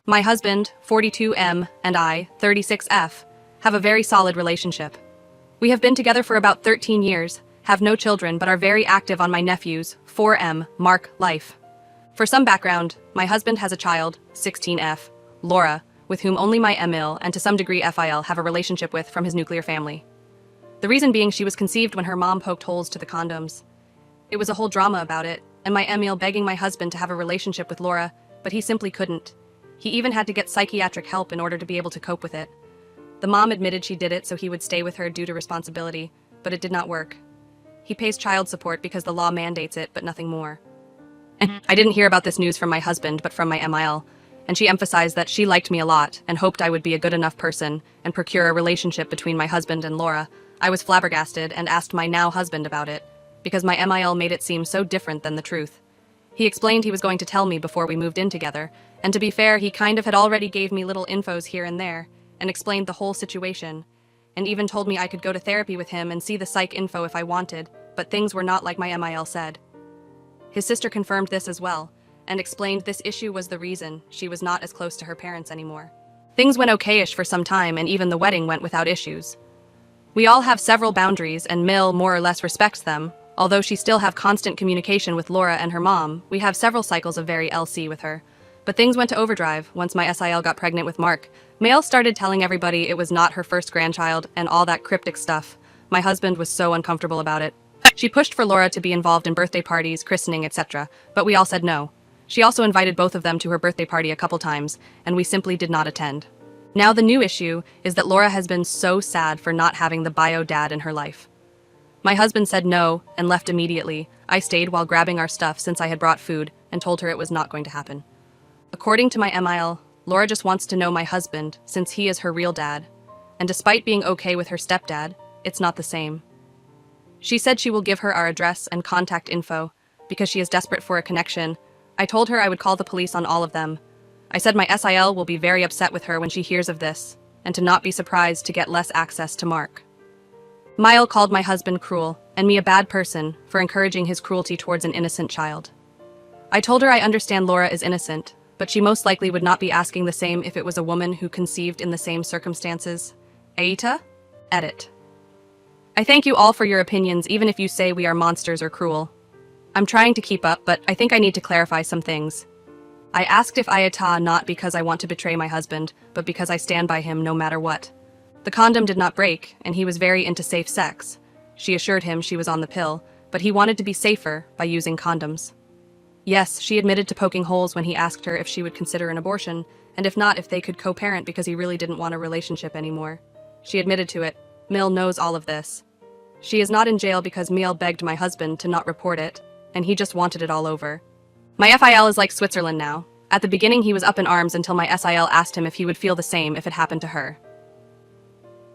My husband, 42M, and I, 36F, have a very solid relationship. We have been together for about 13 years, have no children, but are very active on my nephew's, 4M, Mark, life. For some background, my husband has a child, 16F, Laura, with whom only my Emil and to some degree FIL have a relationship with from his nuclear family. The reason being she was conceived when her mom poked holes to the condoms. It was a whole drama about it, and my Emil begging my husband to have a relationship with Laura, but he simply couldn't. He even had to get psychiatric help in order to be able to cope with it. The mom admitted she did it so he would stay with her due to responsibility, but it did not work. He pays child support because the law mandates it, but nothing more. And I didn't hear about this news from my husband, but from my MIL, and she emphasized that she liked me a lot and hoped I would be a good enough person and procure a relationship between my husband and Laura. I was flabbergasted and asked my now husband about it, because my MIL made it seem so different than the truth. He explained he was going to tell me before we moved in together, and to be fair, he kind of had already gave me little infos here and there, and explained the whole situation, and even told me I could go to therapy with him and see the psych info if I wanted, but things were not like my MIL said. His sister confirmed this as well, and explained this issue was the reason she was not as close to her parents anymore. Things went okayish for some time, and even the wedding went without issues. We all have several boundaries, and Mill more or less respects them. Although she still have constant communication with Laura and her mom, we have several cycles of very LC with her. But things went to overdrive once my SIL got pregnant with Mark. Mail started telling everybody it was not her first grandchild and all that cryptic stuff. My husband was so uncomfortable about it. She pushed for Laura to be involved in birthday parties, christening, etc., but we all said no. She also invited both of them to her birthday party a couple times, and we simply did not attend. Now the new issue is that Laura has been so sad for not having the bio dad in her life. My husband said no and left immediately. I stayed while grabbing our stuff since I had brought food and told her it was not going to happen. According to my MIL, Laura just wants to know my husband since he is her real dad, and despite being okay with her stepdad, it's not the same. She said she will give her our address and contact info because she is desperate for a connection. I told her I would call the police on all of them. I said my SIL will be very upset with her when she hears of this, and to not be surprised to get less access to Mark. Mile called my husband cruel, and me a bad person, for encouraging his cruelty towards an innocent child. I told her I understand Laura is innocent, but she most likely would not be asking the same if it was a woman who conceived in the same circumstances. Aita? Edit. I thank you all for your opinions, even if you say we are monsters or cruel. I'm trying to keep up, but I think I need to clarify some things. I asked if Ayata not because I want to betray my husband, but because I stand by him no matter what. The condom did not break, and he was very into safe sex. She assured him she was on the pill, but he wanted to be safer by using condoms. Yes, she admitted to poking holes when he asked her if she would consider an abortion, and if not, if they could co-parent because he really didn't want a relationship anymore. She admitted to it. Mill knows all of this. She is not in jail because Miel begged my husband to not report it, and he just wanted it all over. My FIL is like Switzerland now. At the beginning he was up in arms until my SIL asked him if he would feel the same if it happened to her.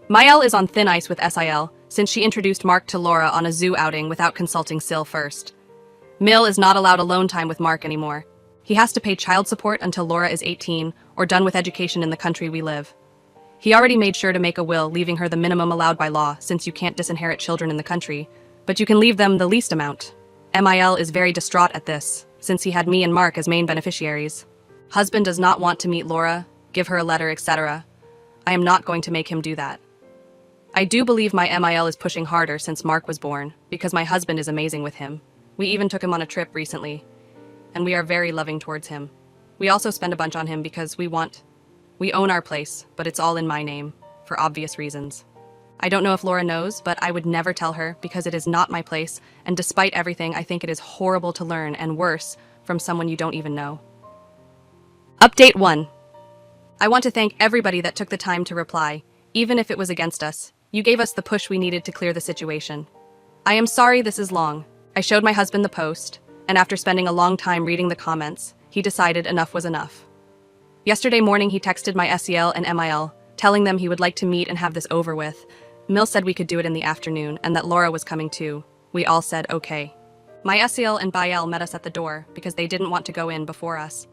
Mael is on thin ice with SIL, since she introduced Mark to Laura on a zoo outing without consulting Sil first. Mill is not allowed alone time with Mark anymore. He has to pay child support until Laura is 18, or done with education in the country we live. He already made sure to make a will leaving her the minimum allowed by law, since you can't disinherit children in the country, but you can leave them the least amount. MIL is very distraught at this, since he had me and Mark as main beneficiaries. Husband does not want to meet Laura, give her a letter, etc. I am not going to make him do that. I do believe my MIL is pushing harder since Mark was born, because my husband is amazing with him. We even took him on a trip recently, and we are very loving towards him. We also spend a bunch on him because we own our place, but it's all in my name, for obvious reasons. I don't know if Laura knows, but I would never tell her because it is not my place, and despite everything, I think it is horrible to learn, and worse, from someone you don't even know. Update 1. I want to thank everybody that took the time to reply, even if it was against us. You gave us the push we needed to clear the situation. I am sorry this is long. I showed my husband the post, and after spending a long time reading the comments, he decided enough was enough. Yesterday morning he texted my SEL and MIL, telling them he would like to meet and have this over with. Mill said we could do it in the afternoon and that Laura was coming too. We all said okay. My SEL and Bael met us at the door because they didn't want to go in before us.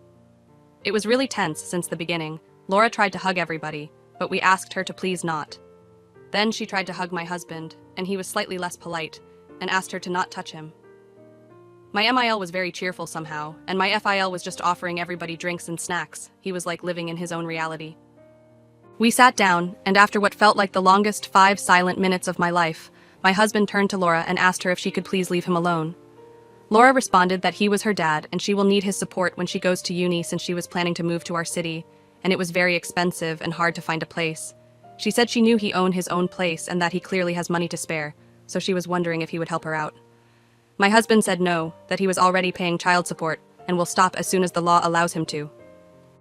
It was really tense since the beginning. Laura tried to hug everybody, but we asked her to please not. Then she tried to hug my husband, and he was slightly less polite, and asked her to not touch him. My MIL was very cheerful somehow, and my FIL was just offering everybody drinks and snacks. He was like living in his own reality. We sat down, and after what felt like the longest 5 silent minutes of my life, my husband turned to Laura and asked her if she could please leave him alone. Laura responded that he was her dad and she will need his support when she goes to uni since she was planning to move to our city, and it was very expensive and hard to find a place. She said she knew he owned his own place and that he clearly has money to spare, so she was wondering if he would help her out. My husband said no, that he was already paying child support and will stop as soon as the law allows him to.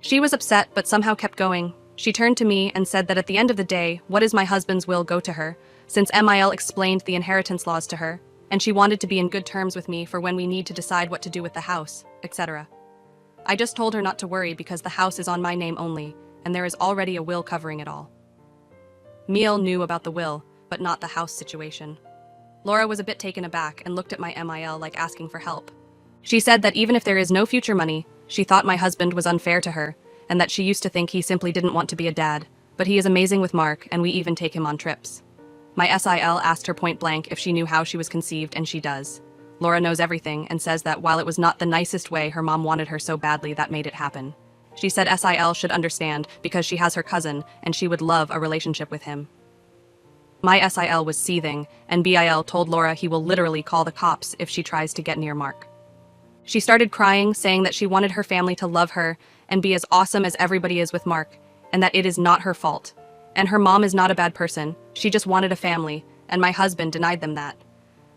She was upset but somehow kept going. She turned to me and said that at the end of the day, what is my husband's will go to her, since MIL explained the inheritance laws to her, and she wanted to be in good terms with me for when we need to decide what to do with the house, etc. I just told her not to worry because the house is on my name only, and there is already a will covering it all. Miel knew about the will, but not the house situation. Laura was a bit taken aback and looked at my MIL like asking for help. She said that even if there is no future money, she thought my husband was unfair to her, and that she used to think he simply didn't want to be a dad, but he is amazing with Mark and we even take him on trips. My SIL asked her point blank if she knew how she was conceived, and she does. Laura knows everything and says that while it was not the nicest way her mom wanted her so badly, that made it happen. She said SIL should understand because she has her cousin and she would love a relationship with him. My SIL was seething, and BIL told Laura he will literally call the cops if she tries to get near Mark. She started crying, saying that she wanted her family to love her and be as awesome as everybody is with Mark, and that it is not her fault. And her mom is not a bad person, she just wanted a family, and my husband denied them that.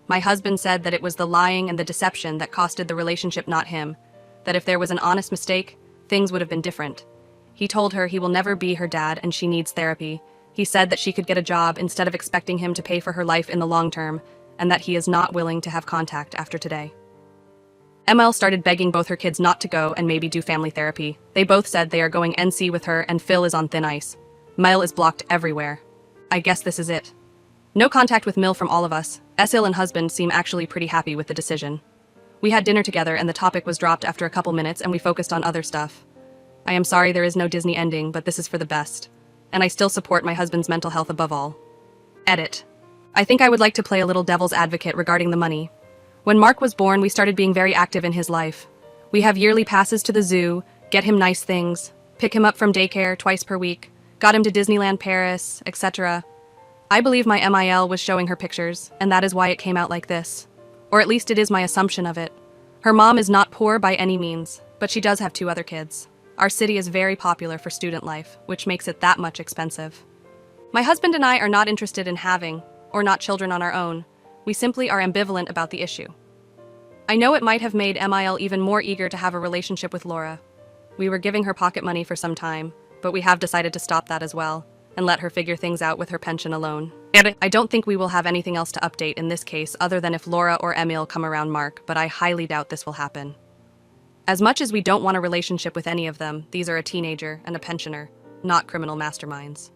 My husband said that it was the lying and the deception that costed the relationship, not him, that if there was an honest mistake, things would have been different. He told her he will never be her dad and she needs therapy. He said that she could get a job instead of expecting him to pay for her life in the long term, and that he is not willing to have contact after today. ML started begging both her kids not to go and maybe do family therapy. They both said they are going NC with her and Phil is on thin ice. Mil is blocked everywhere. I guess this is it. No contact with Mil from all of us. Esil and husband seem actually pretty happy with the decision. We had dinner together and the topic was dropped after a couple minutes and we focused on other stuff. I am sorry there is no Disney ending, but this is for the best. And I still support my husband's mental health above all. Edit. I think I would like to play a little devil's advocate regarding the money. When Mark was born, we started being very active in his life. We have yearly passes to the zoo, get him nice things, pick him up from daycare twice per week, got him to Disneyland Paris, etc. I believe my MIL was showing her pictures, and that is why it came out like this. Or at least it is my assumption of it. Her mom is not poor by any means, but she does have 2 other kids. Our city is very popular for student life, which makes it that much expensive. My husband and I are not interested in having, or not children on our own. We simply are ambivalent about the issue. I know it might have made MIL even more eager to have a relationship with Laura. We were giving her pocket money for some time, but we have decided to stop that as well, and let her figure things out with her pension alone. I don't think we will have anything else to update in this case other than if Laura or Emil come around Mark, but I highly doubt this will happen. As much as we don't want a relationship with any of them, these are a teenager and a pensioner, not criminal masterminds.